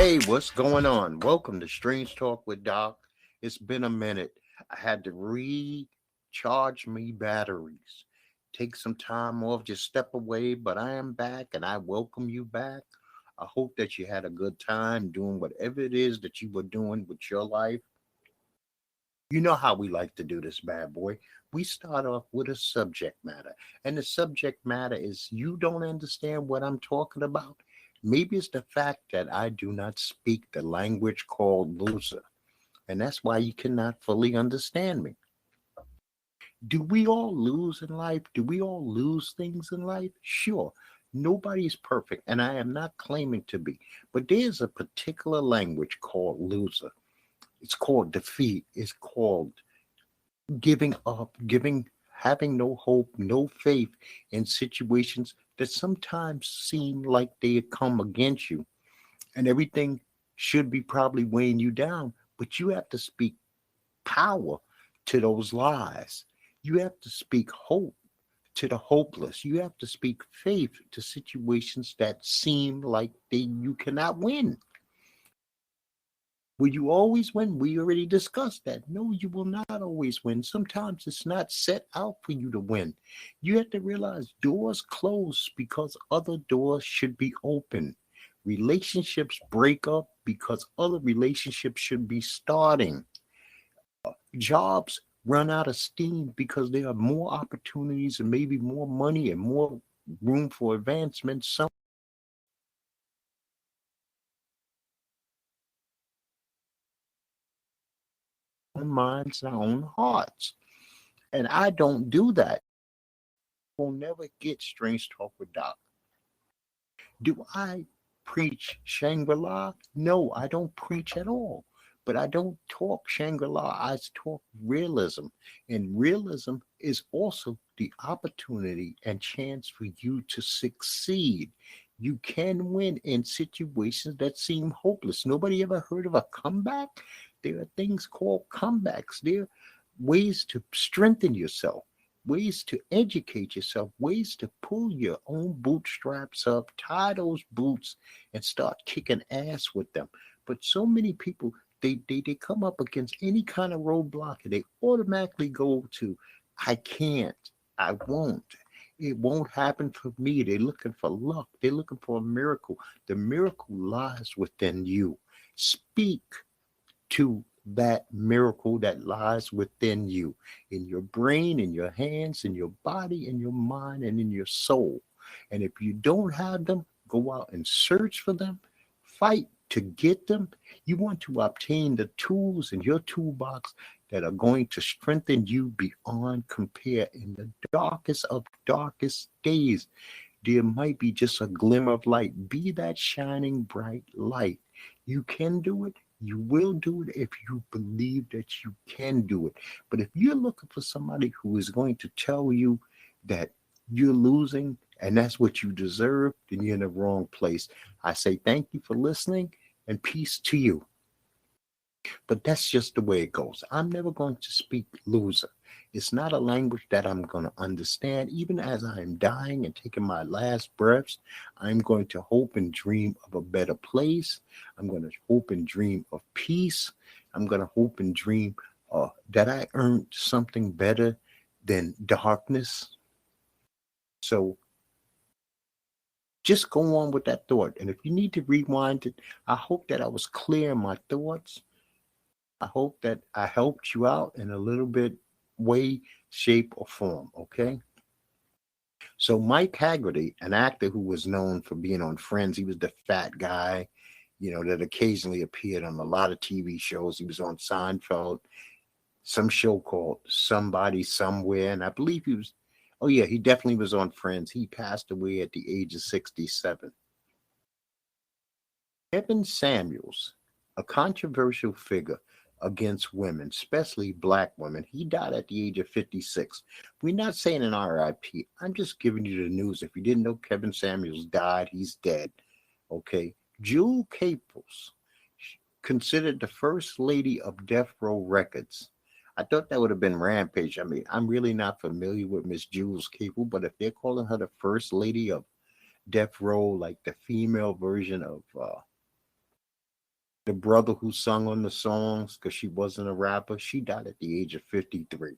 Hey, what's going on? Welcome to Strange Talk with Doc. It's been a minute. I had to recharge me batteries. Take some time off, just step away, but I am back and I welcome you back. I hope that you had a good time doing whatever it is that you were doing with your life. You know how we like to do this, bad boy. We start off with a subject matter, and the subject matter is you don't understand what I'm talking about. Maybe it's the fact that I do not speak the language called loser, and that's why you cannot fully understand me. Do we all lose in life? Do we all lose things in life? Sure. Nobody's perfect, and I am not claiming to be, but there's a particular language called loser. It's called defeat. It's called giving up, having no hope, no faith in situations that sometimes seem like they come against you and everything should be probably weighing you down, but you have to speak power to those lies. You have to speak hope to the hopeless. You have to speak faith to situations that seem like you cannot win. Will you always win? We already discussed that. No, you will not always win. Sometimes it's not set out for you to win. You have to realize doors close because other doors should be open. Relationships break up because other relationships should be starting. Jobs run out of steam because there are more opportunities and maybe more money and more room for advancement. Some own minds and our own hearts. And I don't do that. Will never get Strange Talk with Doc. Do I preach Shangri-La? No, I don't preach at all. But I don't talk Shangri-La. I talk realism. And realism is also the opportunity and chance for you to succeed. You can win in situations that seem hopeless. Nobody ever heard of a comeback? There are things called comebacks. There are ways to strengthen yourself, ways to educate yourself, ways to pull your own bootstraps up, tie those boots, and start kicking ass with them. But so many people, they come up against any kind of roadblock and they automatically go to, I can't, I won't. It won't happen for me. They're looking for luck. They're looking for a miracle. The miracle lies within you. Speak to that miracle that lies within you, in your brain, in your hands, in your body, in your mind, and in your soul. And if you don't have them, go out and search for them, fight to get them. You want to obtain the tools in your toolbox that are going to strengthen you beyond compare. In the darkest of darkest days, there might be just a glimmer of light. Be that shining bright light. You can do it. You will do it if you believe that you can do it. But if you're looking for somebody who is going to tell you that you're losing and that's what you deserve, then you're in the wrong place. I say thank you for listening and peace to you. But that's just the way it goes. I'm never going to speak loser. It's not a language that I'm going to understand. Even as I am dying and taking my last breaths, I'm going to hope and dream of a better place. I'm going to hope and dream of peace. I'm going to hope and dream that I earned something better than darkness. So just go on with that thought. And if you need to rewind it, I hope that I was clear in my thoughts. I hope that I helped you out in a little bit way, shape, or form. Okay. So Mike Haggerty, an actor who was known for being on Friends, he was the fat guy, that occasionally appeared on a lot of TV shows. He was on Seinfeld, some show called Somebody Somewhere, and I believe he was. Oh yeah, he definitely was on Friends. He passed away at the age of 67. Kevin Samuels, a controversial figure against women, especially black women. He died at the age of 56. We're not saying an RIP. I'm just giving you the news. If you didn't know Kevin Samuels died, he's dead. Okay. Jewel Caples, considered the first lady of Death Row Records. I thought that would have been Rampage. I mean, I'm really not familiar with Miss Jules Capel, but if they're calling her the first lady of Death Row, like the female version of the brother who sung on the songs because she wasn't a rapper, she died at the age of 53.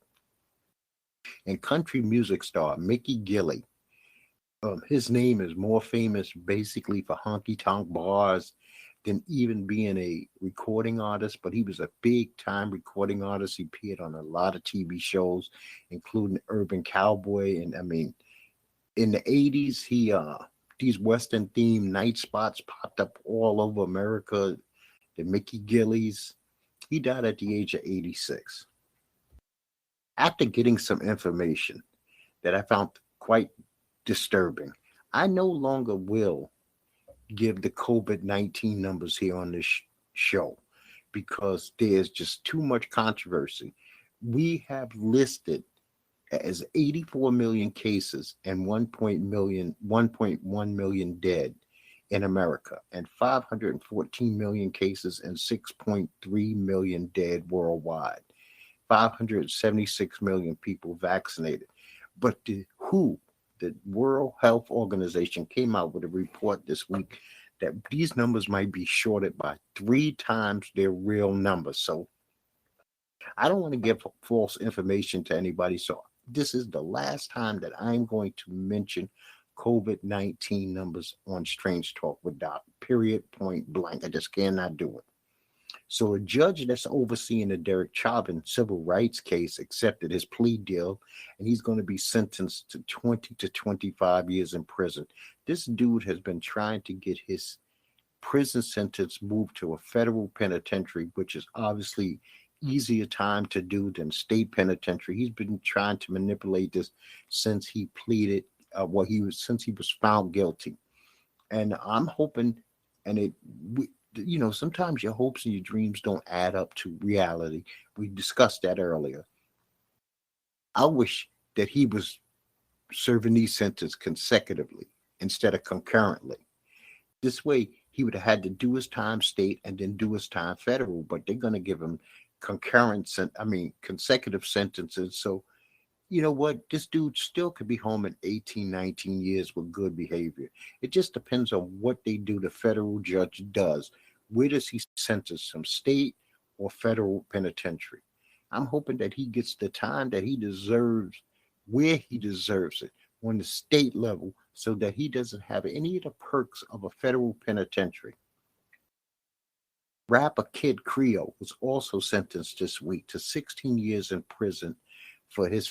And country music star Mickey Gilley, his name is more famous basically for honky tonk bars than even being a recording artist, but he was a big time recording artist. He appeared on a lot of TV shows, including Urban Cowboy. And I mean, in the 80s, these Western themed night spots popped up all over America. The Mickey Gilleys. He died at the age of 86. After getting some information that I found quite disturbing, I no longer will give the COVID-19 numbers here on this show because there's just too much controversy. We have listed as 84 million cases and 1.1 million dead in America, and 514 million cases and 6.3 million dead worldwide. 576 million people vaccinated. But the World Health Organization, came out with a report this week that these numbers might be shorted by 3 times their real numbers. So I don't want to give false information to anybody. So this is the last time that I'm going to mention COVID-19 numbers on Strange Talk with Doc. Period, point blank. I just cannot do it. So a judge that's overseeing the Derek Chauvin civil rights case accepted his plea deal, and he's going to be sentenced to 20 to 25 years in prison. This dude has been trying to get his prison sentence moved to a federal penitentiary, which is obviously easier time to do than state penitentiary. He's been trying to manipulate this since he pleaded, since he was found guilty. And I'm hoping, sometimes your hopes and your dreams don't add up to reality. We discussed that earlier. I wish that he was serving these sentences consecutively instead of concurrently. This way, he would have had to do his time state and then do his time federal, but they're going to give him consecutive sentences. So, you know what? This dude still could be home in 18, 19 years with good behavior. It just depends on what they do, the federal judge does. Where does he sentence him, state or federal penitentiary? I'm hoping that he gets the time that he deserves, where he deserves it, on the state level, so that he doesn't have any of the perks of a federal penitentiary. Rapper Kid Creole was also sentenced this week to 16 years in prison for his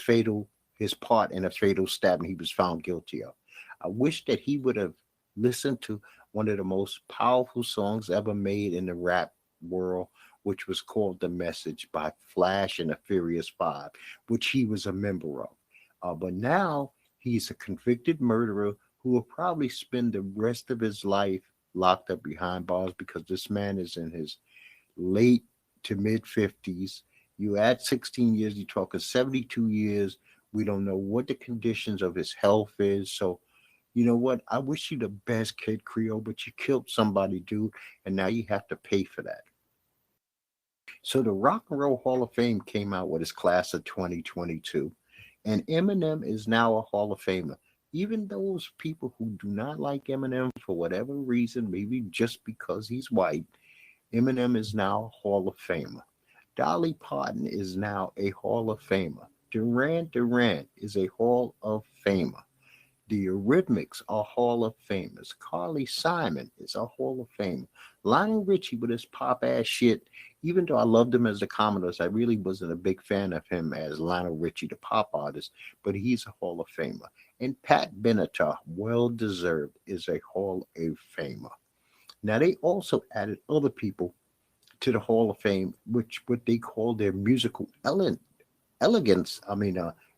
part in a fatal stabbing he was found guilty of. I wish that he would have listened to one of the most powerful songs ever made in the rap world, which was called The Message by Flash and the Furious Five, which he was a member of. But now he's a convicted murderer who will probably spend the rest of his life locked up behind bars, because this man is in his late to mid 50s. You add 16 years, you're talking 72 years. We don't know what the conditions of his health is. So, you know what? I wish you the best, Kid Creole, but you killed somebody, dude, and now you have to pay for that. So the Rock and Roll Hall of Fame came out with its class of 2022, and Eminem is now a Hall of Famer. Even those people who do not like Eminem for whatever reason, maybe just because he's white, Eminem is now a Hall of Famer. Dolly Parton is now a Hall of Famer. Duran Duran is a Hall of Famer. The Eurythmics are Hall of Famers. Carly Simon is a Hall of Famer. Lionel Richie with his pop-ass shit, even though I loved him as the Commodores, I really wasn't a big fan of him as Lionel Richie, the pop artist, but he's a Hall of Famer. And Pat Benatar, well-deserved, is a Hall of Famer. Now, they also added other people to the Hall of Fame, which what they call their musical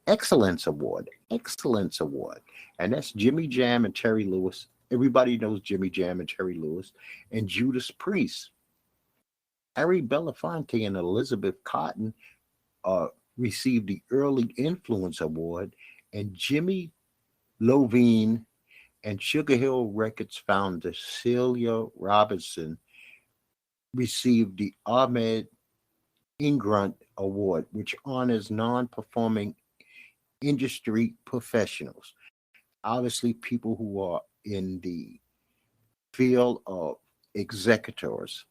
Excellence Award. Excellence Award. And that's Jimmy Jam and Terry Lewis. Everybody knows Jimmy Jam and Terry Lewis. And Judas Priest. Harry Belafonte and Elizabeth Cotton received the Early Influence Award. And Jimmy Iovine and Sugar Hill Records founder Celia Robinson received the Ahmed Ingrunt Award, which honors non-performing industry professionals. Obviously, people who are in the field of executors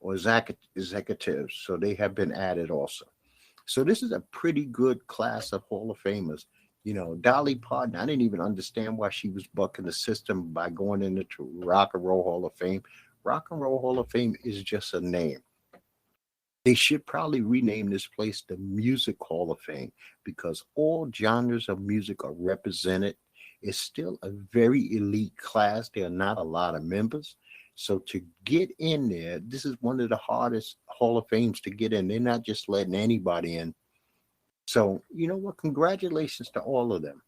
or executives. So they have been added also. So this is a pretty good class of Hall of Famers. Dolly Parton, I didn't even understand why she was bucking the system by going into Rock and Roll Hall of Fame. Rock and Roll Hall of Fame is just a name. They should probably rename this place the Music Hall of Fame because all genres of music are represented. It's still a very elite class. There are not a lot of members. So to get in there, this is one of the hardest Hall of Fames to get in. They're not just letting anybody in. So, you know what? Congratulations to all of them.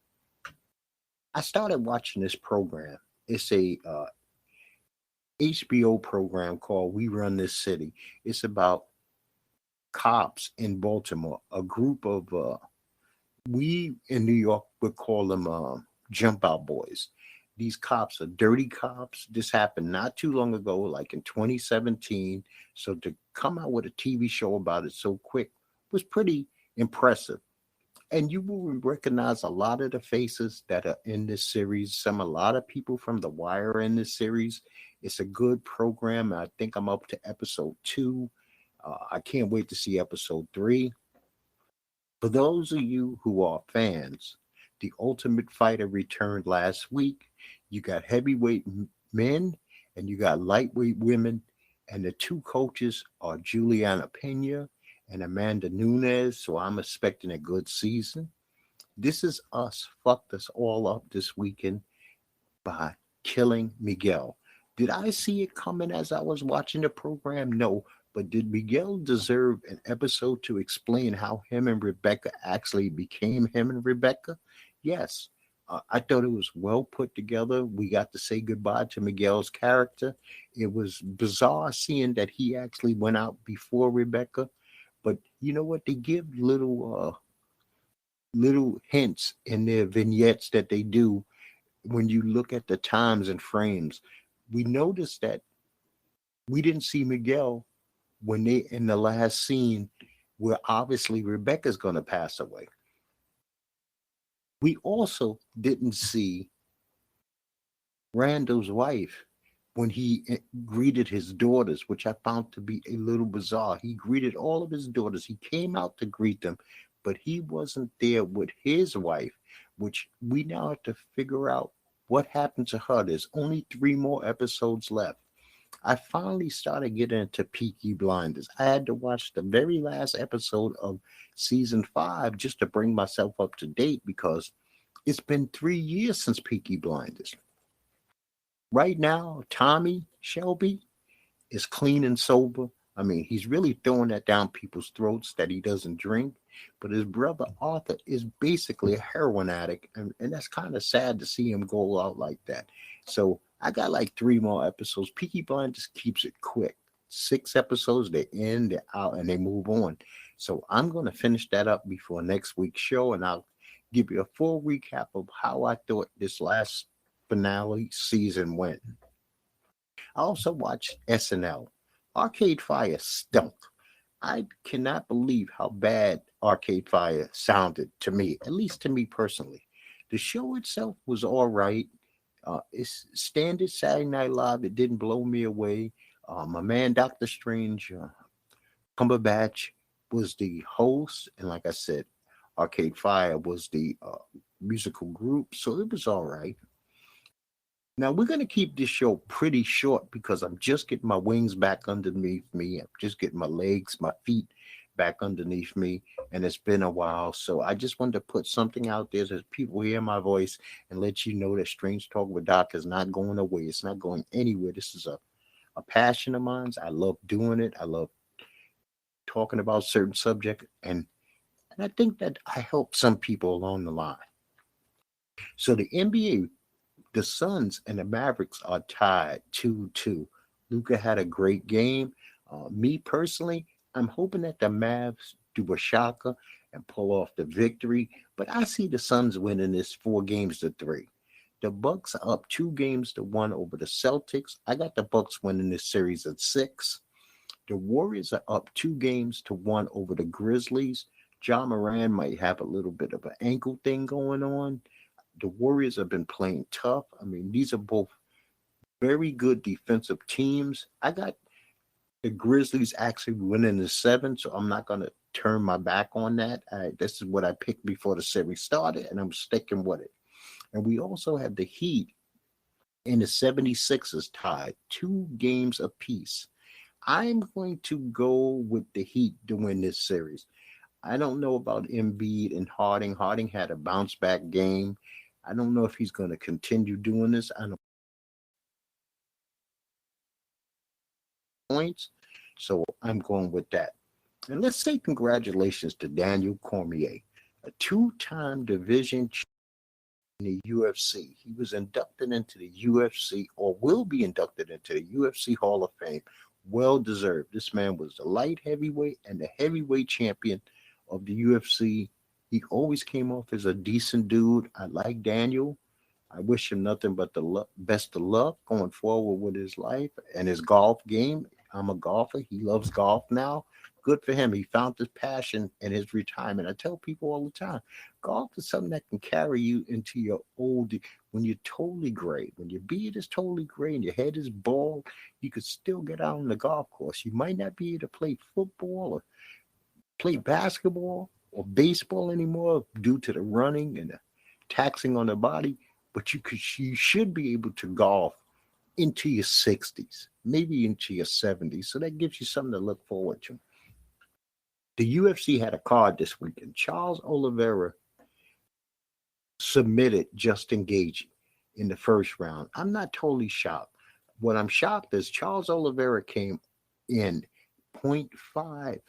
I started watching this program. It's a HBO program called We Run This City. It's about cops in Baltimore, a group of we in New York would call them jump out boys. These cops are dirty cops. This happened not too long ago, like in 2017. So to come out with a TV show about it so quick was pretty impressive. And you will recognize a lot of the faces that are in this series. A lot of people from The Wire are in this series. It's a good program. I think I'm up to episode 2. I can't wait to see episode 3. For those of you who are fans, The Ultimate Fighter returned last week. You got heavyweight men and you got lightweight women. And the two coaches are Juliana Pena and Amanda Nunes. So I'm expecting a good season. This Is Us fucked us all up this weekend by killing Miguel. Did I see it coming as I was watching the program? No. But did Miguel deserve an episode to explain how him and Rebecca actually became him and Rebecca? Yes. I thought it was well put together. We got to say goodbye to Miguel's character. It was bizarre seeing that he actually went out before Rebecca. But you know what? They give little hints in their vignettes that they do when you look at the times and frames. We noticed that we didn't see Miguel when they in the last scene where obviously Rebecca's going to pass away. We also didn't see Randall's wife when he greeted his daughters, which I found to be a little bizarre. He greeted all of his daughters. He came out to greet them, but he wasn't there with his wife, which we now have to figure out what happened to her. There's only 3 more episodes left. I finally started getting into Peaky Blinders. I had to watch the very last episode of season 5 just to bring myself up to date because it's been 3 years since Peaky Blinders. Right now, Tommy Shelby is clean and sober. I mean, he's really throwing that down people's throats that he doesn't drink. But his brother Arthur is basically a heroin addict. And that's kind of sad to see him go out like that. So I got like 3 more episodes. Peaky Blinders keeps it quick. 6 episodes, they end, they're out, and they move on. So I'm going to finish that up before next week's show, and I'll give you a full recap of how I thought this last finale season went. I also watched SNL. Arcade Fire stunk. I cannot believe how bad Arcade Fire sounded to me, at least to me personally. The show itself was all right. It's standard Saturday Night Live. It didn't blow me away. My man, Dr. Strange, Cumberbatch, was the host. And like I said, Arcade Fire was the musical group. So it was all right. Now, we're going to keep this show pretty short because I'm just getting my wings back underneath me. I'm just getting my legs, my feet back underneath me. And it's been a while. So I just wanted to put something out there so people hear my voice and let you know that Strange Talk with Doc is not going away. It's not going anywhere. This is a passion of mine. I love doing it. I love talking about certain subjects. And I think that I help some people along the line. So the NBA, the Suns and the Mavericks are tied 2-2. Luka had a great game. Me personally, I'm hoping that the Mavs do a shocker and pull off the victory. But I see the Suns winning this 4-3. The Bucks are up 2-1 over the Celtics. I got the Bucks winning this series at 6. The Warriors are up 2-1 over the Grizzlies. Ja Morant might have a little bit of an ankle thing going on. The Warriors have been playing tough. I mean, these are both very good defensive teams. I got The Grizzlies actually win in the 7, so I'm not going to turn my back on that. This is what I picked before the series started, and I'm sticking with it. And we also have the Heat and the 76ers tied 2 games apiece. I'm going to go with the Heat to win this series. I don't know about Embiid and Harding. Harding had a bounce back game. I don't know if he's going to continue doing this. I don't points, so I'm going with that. And let's say congratulations to Daniel Cormier, a 2-time division champion in the UFC. He was inducted into the UFC, or will be inducted into the UFC Hall of Fame. Well deserved. This man was the light heavyweight and the heavyweight champion of the UFC. He always came off as a decent dude. I like Daniel. I wish him nothing but the best of luck going forward with his life and his golf game. I'm a golfer. He loves golf now. Good for him. He found his passion in his retirement. I tell people all the time, golf is something that can carry you into your old, when you're totally gray, when your beard is totally gray and your head is bald, you could still get out on the golf course. You might not be able to play football or play basketball or baseball anymore due to the running and the taxing on the body, but you should be able to golf into your 60s, maybe into your 70s. So that gives you something to look forward to. The UFC had a card this weekend. Charles Oliveira submitted Justin Gaethje in the first round. I'm not totally shocked. What I'm shocked is Charles Oliveira came in 0.5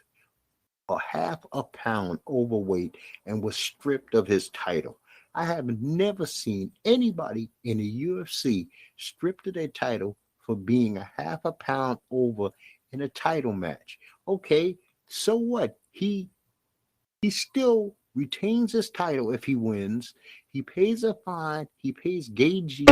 or half a pound overweight and was stripped of his title. I have never seen anybody in the UFC stripped of their title for being a half a pound over in a title match. Okay, so what? He still retains his title if he wins. He pays a fine. He pays Gaethje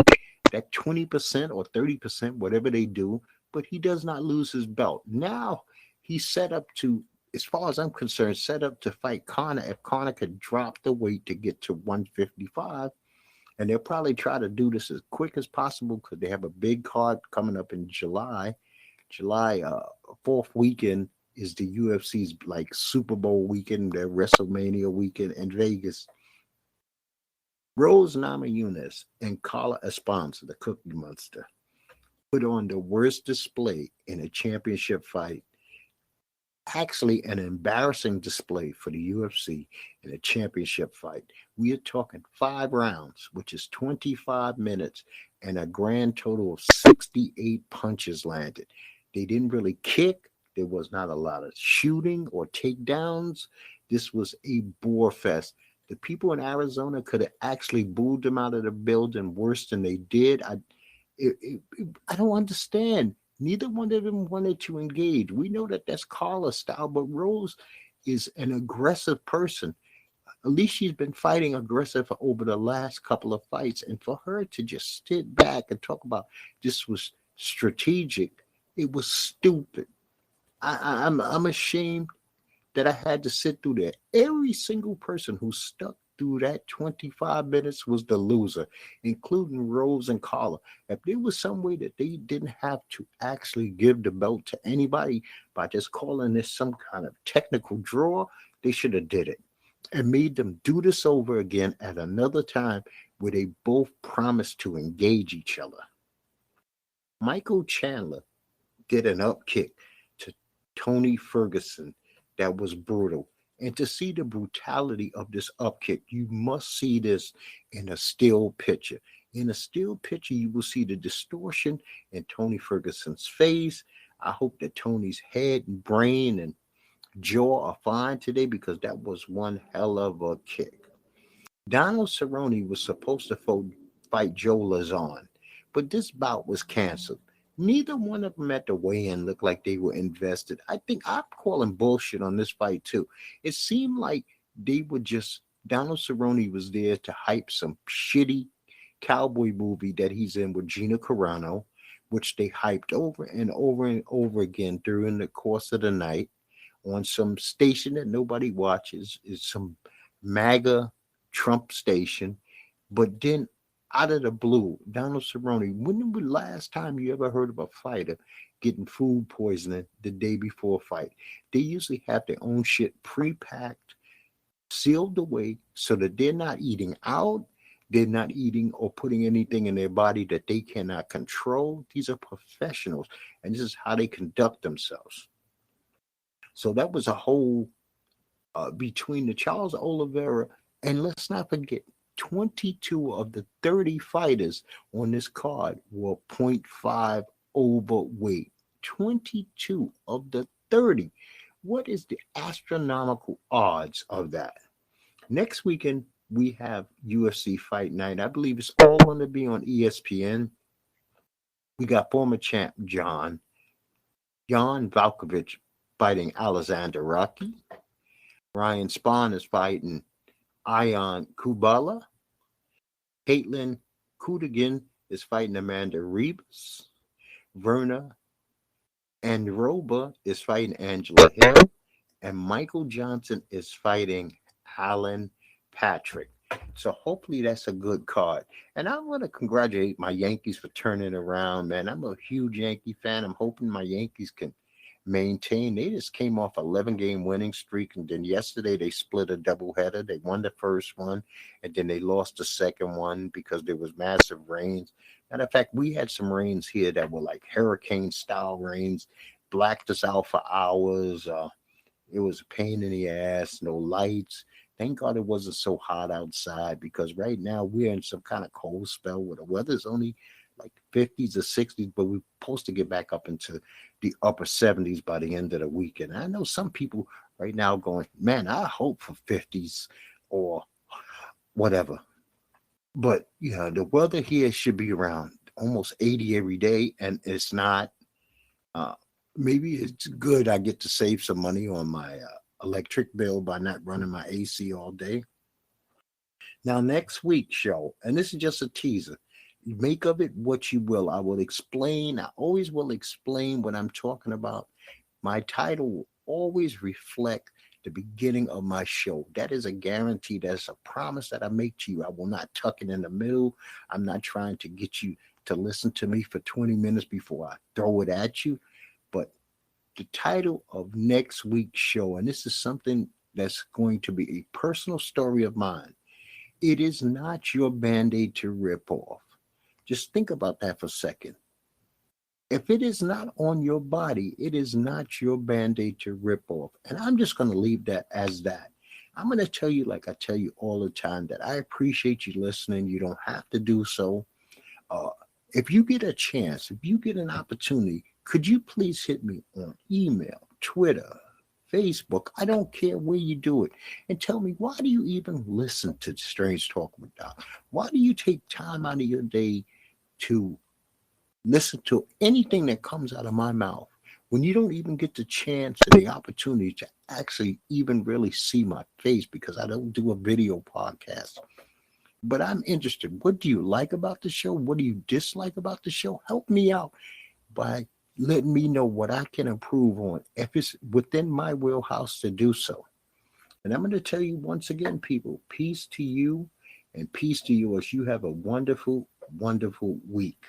that 20% or 30%, whatever they do, but he does not lose his belt. Now he's set up to, as far as I'm concerned, set up to fight Conor if Conor could drop the weight to get to 155. And they'll probably try to do this as quick as possible because they have a big card coming up in July. July 4th weekend is the UFC's like Super Bowl weekend, their WrestleMania weekend in Vegas. Rose Namajunas and Carla Esparza, the Cookie Monster, put on the worst display in a championship fight. Actually, an embarrassing display for the UFC in a championship fight. We are talking 5 rounds, which is 25 minutes, and a grand total of 68 punches landed. They didn't really kick. There was not a lot of shooting or takedowns. This was a bore fest. The people in Arizona could have actually booed them out of the building worse than they did. I don't understand. Neither one of them wanted to engage. We know that that's Carla's style, but Rose is an aggressive person. At least she's been fighting aggressive over the last couple of fights. And for her to just sit back and talk about this was strategic, it was stupid. I'm ashamed that I had to sit through that. Every single person who stuck through that 25 minutes was the loser, including Rose and Carla. If there was some way that they didn't have to actually give the belt to anybody by just calling this some kind of technical draw, they should have did it and made them do this over again at another time where they both promised to engage each other. Michael Chandler did an up kick to Tony Ferguson that was brutal. And to see the brutality of this upkick, you must see this in a still picture. In a still picture, you will see the distortion in Tony Ferguson's face. I hope that Tony's head and brain and jaw are fine today because that was one hell of a kick. Donald Cerrone was supposed to fight Joe Lazon, but this bout was canceled. Neither one of them at the weigh-in looked like they were invested. I think I'm calling bullshit on this fight too. It seemed like they were just, Donald Cerrone was there to hype some shitty cowboy movie that he's in with Gina Carano, which they hyped over and over and over again during the course of the night on some station that nobody watches. Is some MAGA Trump station. But then out of the blue, Donald Cerrone, when was the last time you ever heard of a fighter getting food poisoning the day before a fight? They usually have their own shit pre-packed, sealed away so that they're not eating out, they're not eating or putting anything in their body that they cannot control. These are professionals, and this is how they conduct themselves. So that was a whole between the Charles Oliveira, and let's not forget, 22 of the 30 fighters on this card were 0.5 overweight. 22 of the 30. What is the astronomical odds of that? Next weekend, we have UFC Fight Night. I believe it's all going to be on ESPN. We got former champ Jan Valkovich fighting Alexander Rocky. Ryan Spahn is fighting Ion Kubala. Caitlin Kudigan is fighting Amanda Ribas. Verna Androba is fighting Angela Hill. And Michael Johnson is fighting Alan Patrick. So hopefully that's a good card. And I want to congratulate my Yankees for turning around, man. I'm a huge Yankee fan. I'm hoping my Yankees can maintain. They just came off 11-game winning streak, and then yesterday they split a doubleheader. They won the first one, and then they lost the second one because there was massive rains. Matter of fact, we had some rains here that were like hurricane-style rains, blacked us out for hours. It was a pain in the ass, no lights. Thank God it wasn't so hot outside, because right now we're in some kind of cold spell where the weather's only like 50s or 60s, but we're supposed to get back up into the upper 70s by the end of the weekend. I know some people right now going, man, I hope for 50s or whatever. But yeah, the weather here should be around almost 80 every day, and it's not. Maybe it's good I get to save some money on my electric bill by not running my AC all day. Now, next week's show, and this is just a teaser, make of it what you will. I will explain. I always will explain what I'm talking about. My title will always reflect the beginning of my show. That is a guarantee. That's a promise that I make to you. I will not tuck it in the middle. I'm not trying to get you to listen to me for 20 minutes before I throw it at you. But the title of next week's show, and this is something that's going to be a personal story of mine. It is not your Band-Aid to rip off. Just think about that for a second. If it is not on your body, it is not your Band-Aid to rip off. And I'm just going to leave that as that. I'm going to tell you, like I tell you all the time, that I appreciate you listening. You don't have to do so. If you get a chance, if you get an opportunity, could you please hit me on email, Twitter, Facebook? I don't care where you do it. And tell me, why do you even listen to Strange Talk with Doc? Why do you take time out of your day to listen to anything that comes out of my mouth when you don't even get the chance and the opportunity to actually even really see my face, because I don't do a video podcast? But I'm interested. What do you like about the show? What do you dislike about the show? Help me out by letting me know what I can improve on, if it's within my wheelhouse to do so. And I'm going to tell you once again, people, peace to you and peace to yours. You have a wonderful, wonderful week.